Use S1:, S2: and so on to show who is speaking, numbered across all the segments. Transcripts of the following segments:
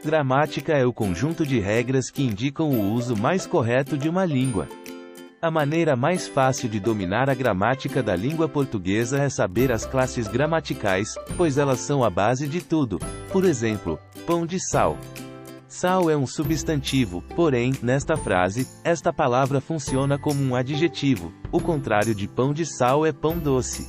S1: Gramática é o conjunto de regras que indicam o uso mais correto de uma língua. A maneira mais fácil de dominar a gramática da língua portuguesa é saber as classes gramaticais, pois elas são a base de tudo. Por exemplo, pão de sal. Sal é um substantivo, porém, nesta frase, esta palavra funciona como um adjetivo. O contrário de pão de sal é pão doce.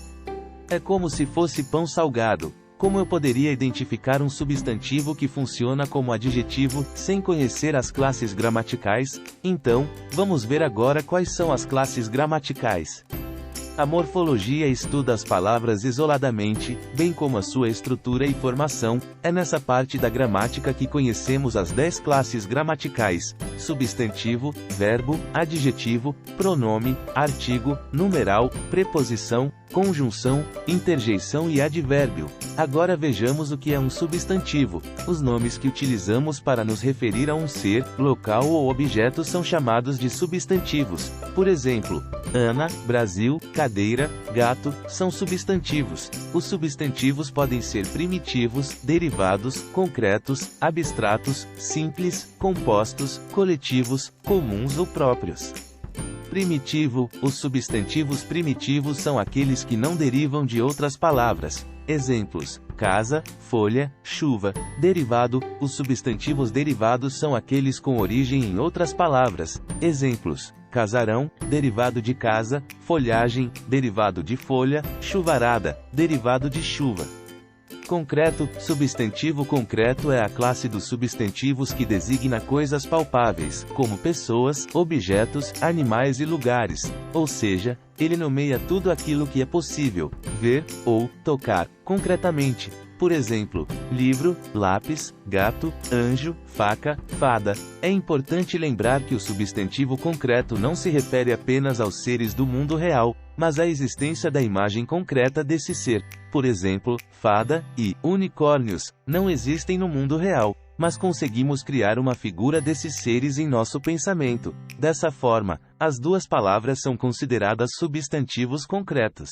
S1: É como se fosse pão salgado. Como eu poderia identificar um substantivo que funciona como adjetivo, sem conhecer as classes gramaticais? Então, vamos ver agora quais são as classes gramaticais. A morfologia estuda as palavras isoladamente, bem como a sua estrutura e formação. É nessa parte da gramática que conhecemos as 10 classes gramaticais: substantivo, verbo, adjetivo, pronome, artigo, numeral, preposição, conjunção, interjeição e advérbio. Agora vejamos o que é um substantivo. Os nomes que utilizamos para nos referir a um ser, local ou objeto são chamados de substantivos. Por exemplo, Ana, Brasil, cadeira, gato, são substantivos. Os substantivos podem ser primitivos, derivados, concretos, abstratos, simples, compostos, coletivos, comuns ou próprios. Primitivo. Os substantivos primitivos são aqueles que não derivam de outras palavras. Exemplos: casa, folha, chuva. Derivado. Os substantivos derivados são aqueles com origem em outras palavras. Exemplos: casarão, derivado de casa, folhagem, derivado de folha, chuvarada, derivado de chuva. Concreto. Substantivo concreto é a classe dos substantivos que designa coisas palpáveis, como pessoas, objetos, animais e lugares. Ou seja, ele nomeia tudo aquilo que é possível ver ou tocar concretamente. Por exemplo, livro, lápis, gato, anjo, faca, fada. É importante lembrar que o substantivo concreto não se refere apenas aos seres do mundo real, mas à existência da imagem concreta desse ser. Por exemplo, fada e unicórnios não existem no mundo real, mas conseguimos criar uma figura desses seres em nosso pensamento. Dessa forma, as duas palavras são consideradas substantivos concretos.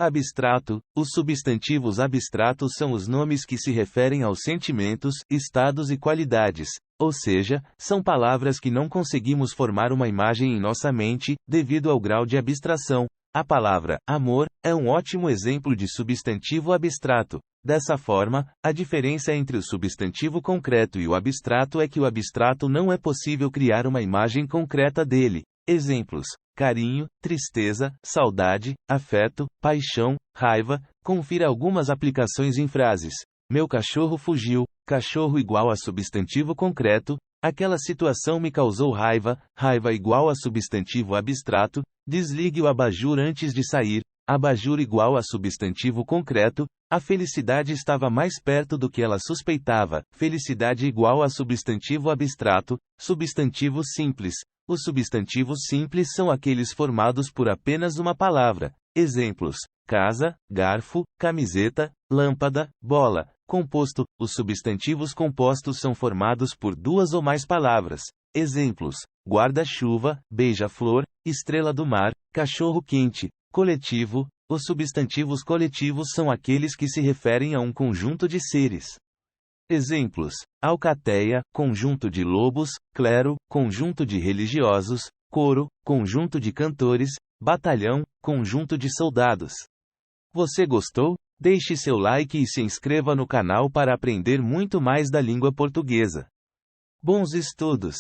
S1: Abstrato. Os substantivos abstratos são os nomes que se referem aos sentimentos, estados e qualidades, ou seja, são palavras que não conseguimos formar uma imagem em nossa mente, devido ao grau de abstração. A palavra amor é um ótimo exemplo de substantivo abstrato. Dessa forma, a diferença entre o substantivo concreto e o abstrato é que o abstrato não é possível criar uma imagem concreta dele. Exemplos: carinho, tristeza, saudade, afeto, paixão, raiva. Confira algumas aplicações em frases. Meu cachorro fugiu. Cachorro igual a substantivo concreto. Aquela situação me causou raiva. Raiva igual a substantivo abstrato. Desligue o abajur antes de sair. Abajur igual a substantivo concreto. A felicidade estava mais perto do que ela suspeitava. Felicidade igual a substantivo abstrato. Substantivo simples. Os substantivos simples são aqueles formados por apenas uma palavra. Exemplos: casa, garfo, camiseta, lâmpada, bola. Composto. Os substantivos compostos são formados por duas ou mais palavras. Exemplos: guarda-chuva, beija-flor, estrela do mar, cachorro-quente. Coletivo. Os substantivos coletivos são aqueles que se referem a um conjunto de seres. Exemplos: alcateia, conjunto de lobos, clero, conjunto de religiosos, coro, conjunto de cantores, batalhão, conjunto de soldados. Você gostou? Deixe seu like e se inscreva no canal para aprender muito mais da língua portuguesa. Bons estudos!